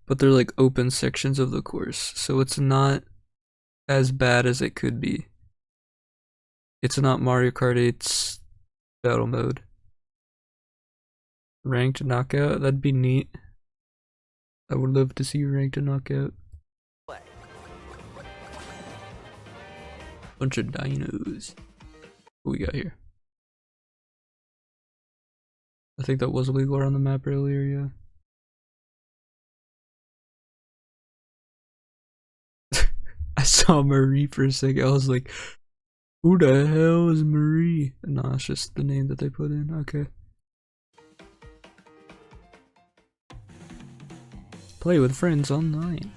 [SPEAKER 1] but they're like open sections of the course, so it's not as bad as it could be. It's not Mario Kart 8's battle mode. Ranked knockout? That'd be neat. I would love to see ranked knockout.
[SPEAKER 2] Play.
[SPEAKER 1] Bunch of dinos. What we got here? I think that was illegal on the map earlier, yeah. I saw Marie for a second. I was like, who the hell is Marie? No, it's just the name that they put in. Okay. Play with friends online.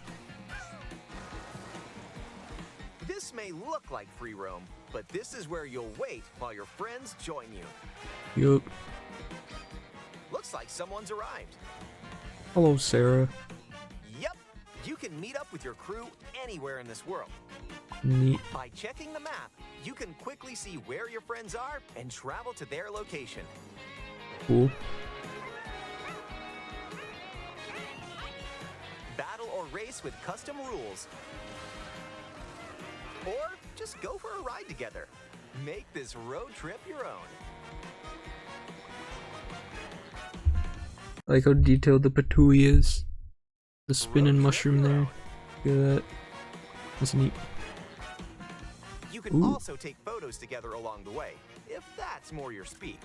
[SPEAKER 2] This may look like free roam, but this is where you'll wait while your friends join you.
[SPEAKER 1] Yup.
[SPEAKER 2] Looks like someone's arrived.
[SPEAKER 1] Hello, Sarah.
[SPEAKER 2] Yep, you can meet up with your crew anywhere in this world.
[SPEAKER 1] Neat.
[SPEAKER 2] By checking the map, you can quickly see where your friends are and travel to their location.
[SPEAKER 1] Cool.
[SPEAKER 2] Battle or race with custom rules. Or just go for a ride together. Make this road trip your own.
[SPEAKER 1] I like how detailed the patooey is. The spinning
[SPEAKER 2] Road
[SPEAKER 1] mushroom
[SPEAKER 2] trip
[SPEAKER 1] there.
[SPEAKER 2] your
[SPEAKER 1] Look at that. That's neat.
[SPEAKER 2] You can
[SPEAKER 1] Ooh.
[SPEAKER 2] also take photos together along the way, if that's more your speed.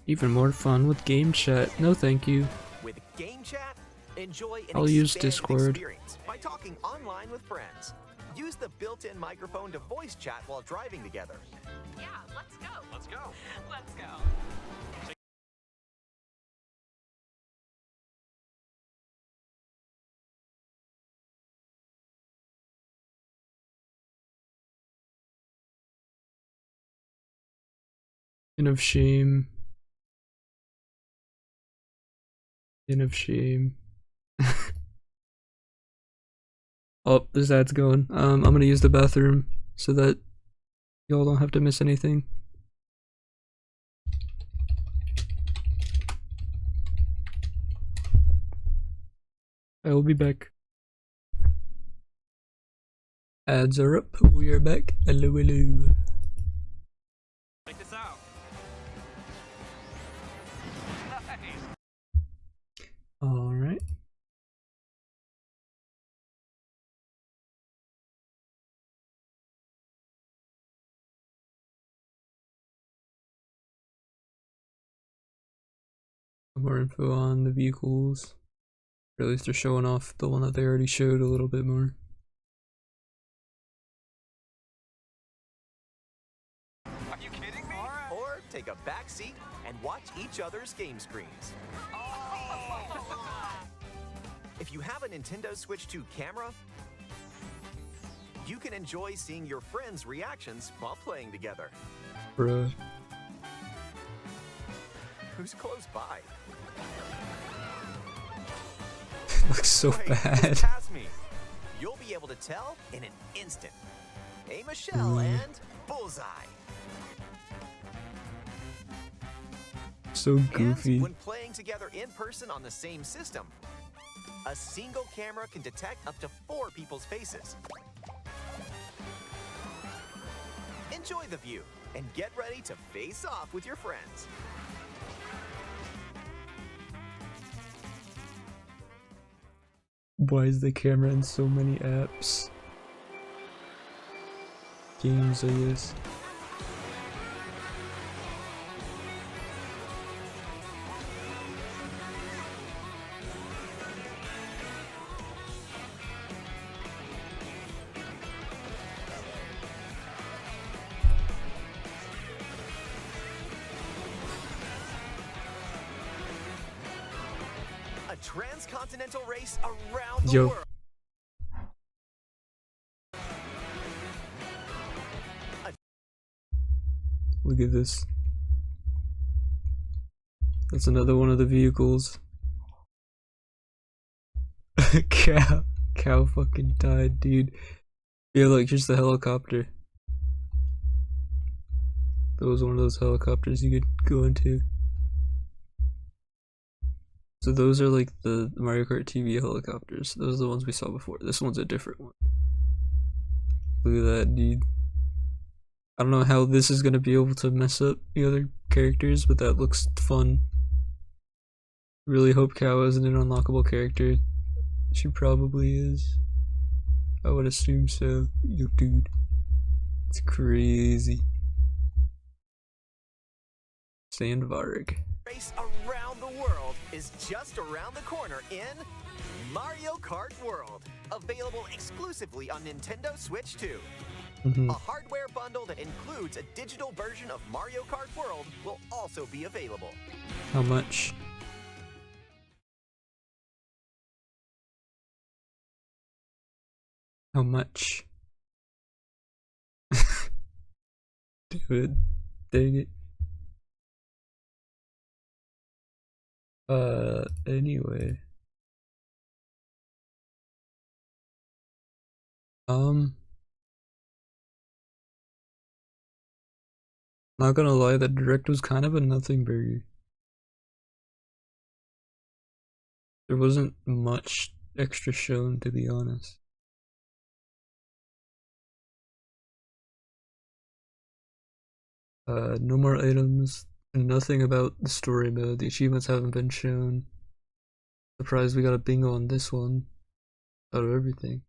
[SPEAKER 1] Even more fun with game chat. No thank you.
[SPEAKER 2] With Game Chat, enjoy an
[SPEAKER 1] I'll use
[SPEAKER 2] expanded
[SPEAKER 1] Discord.
[SPEAKER 2] experience by talking online with friends. Use the built-in microphone to voice chat while driving together.
[SPEAKER 3] Yeah, let's go. Let's go. Let's go.
[SPEAKER 1] Inn of shame. Inn of shame. Oh, this ad's going. I'm gonna use the bathroom so that y'all don't have to miss anything. I will be back. Ads are up. We are back. Hello, hello.
[SPEAKER 3] Check this out. Nice.
[SPEAKER 1] Alright. More info on the vehicles. Or at least they're showing off the one that they already showed a little bit more.
[SPEAKER 3] Are you kidding me?
[SPEAKER 2] Or take a back seat and watch each other's game screens. If you have a Nintendo Switch 2 camera, you can enjoy seeing your friends' reactions while playing together.
[SPEAKER 1] Bruh.
[SPEAKER 2] Who's close by?
[SPEAKER 1] Looks so
[SPEAKER 2] Wait,
[SPEAKER 1] bad.
[SPEAKER 2] just pass me. You'll be able to tell in an instant. Aim a shell and bullseye.
[SPEAKER 1] So goofy.
[SPEAKER 2] And when playing together in person on the same system, a single camera can detect up to 4 people's faces. Enjoy the view and get ready to face off with your friends.
[SPEAKER 1] Why is the camera in so many apps? Games, I guess.
[SPEAKER 2] A transcontinental race around the
[SPEAKER 1] Yo.
[SPEAKER 2] world.
[SPEAKER 1] Look at this. That's another one of the vehicles. Cow fucking died, dude. Yeah, like just the helicopter. That was one of those helicopters you could go into. So those are like the Mario Kart TV helicopters. Those are the ones we saw before. This one's a different one. Look at that, dude. I don't know how this is gonna be able to mess up the other characters, but that looks fun. Really hope Cow isn't an unlockable character. She probably is. I would assume so. Yo, dude. It's crazy. Sandvarg.
[SPEAKER 2] Race around the world is just around the corner in Mario Kart World. Available exclusively on Nintendo Switch 2. A hardware bundle that includes a digital version of Mario Kart World will also be available.
[SPEAKER 1] How much? How much? Dude, dang it. Anyway. Not gonna lie, that direct was kind of a nothing burger. There wasn't much extra shown, to be honest. No more items, nothing about the story mode. The achievements haven't been shown. Surprised we got a bingo on this one out of everything.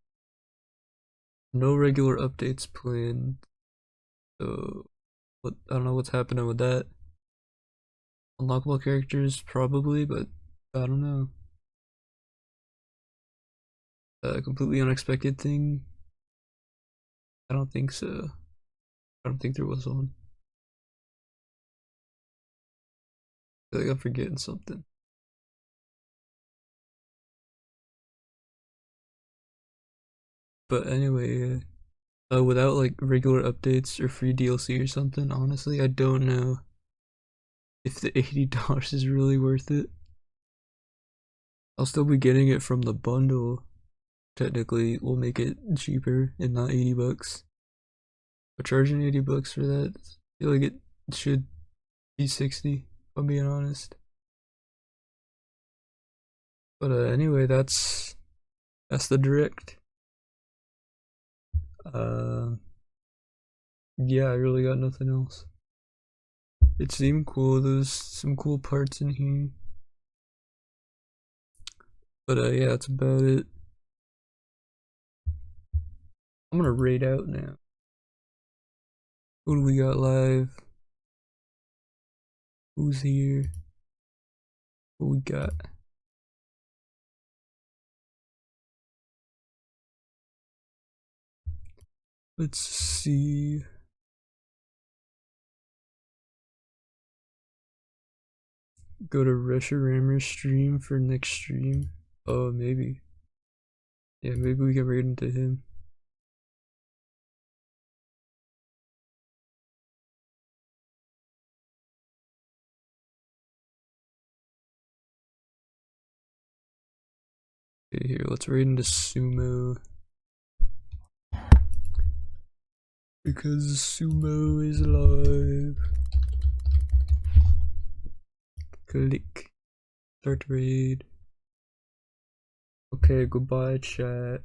[SPEAKER 1] No regular updates planned. So, I don't know what's happening with that. Unlockable characters, probably, but I don't know. A completely unexpected thing? I don't think so. I don't think there was one. I feel like I'm forgetting something. But anyway, without like regular updates or free DLC or something, honestly, I don't know if the $80 is really worth it. I'll still be getting it from the bundle. Technically, we'll make it cheaper and not 80 bucks. But charging 80 bucks for that, I feel like it should be 60, if I'm being honest. But anyway, that's the direct. Yeah, I really got nothing else. It seemed cool. There's some cool parts in here. But yeah, that's about it. I'm gonna raid out now. Who do we got live? Who's here? What we got? Let's see. Go to Reshirammer's stream for next stream. Oh, maybe. Yeah, maybe we can raid into him. Okay, here, let's raid into Sumo. Because Sumo is live. Click. Start raid. Okay, goodbye chat.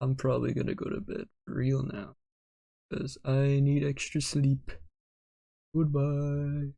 [SPEAKER 1] I'm probably gonna go to bed for real now. Because I need extra sleep. Goodbye.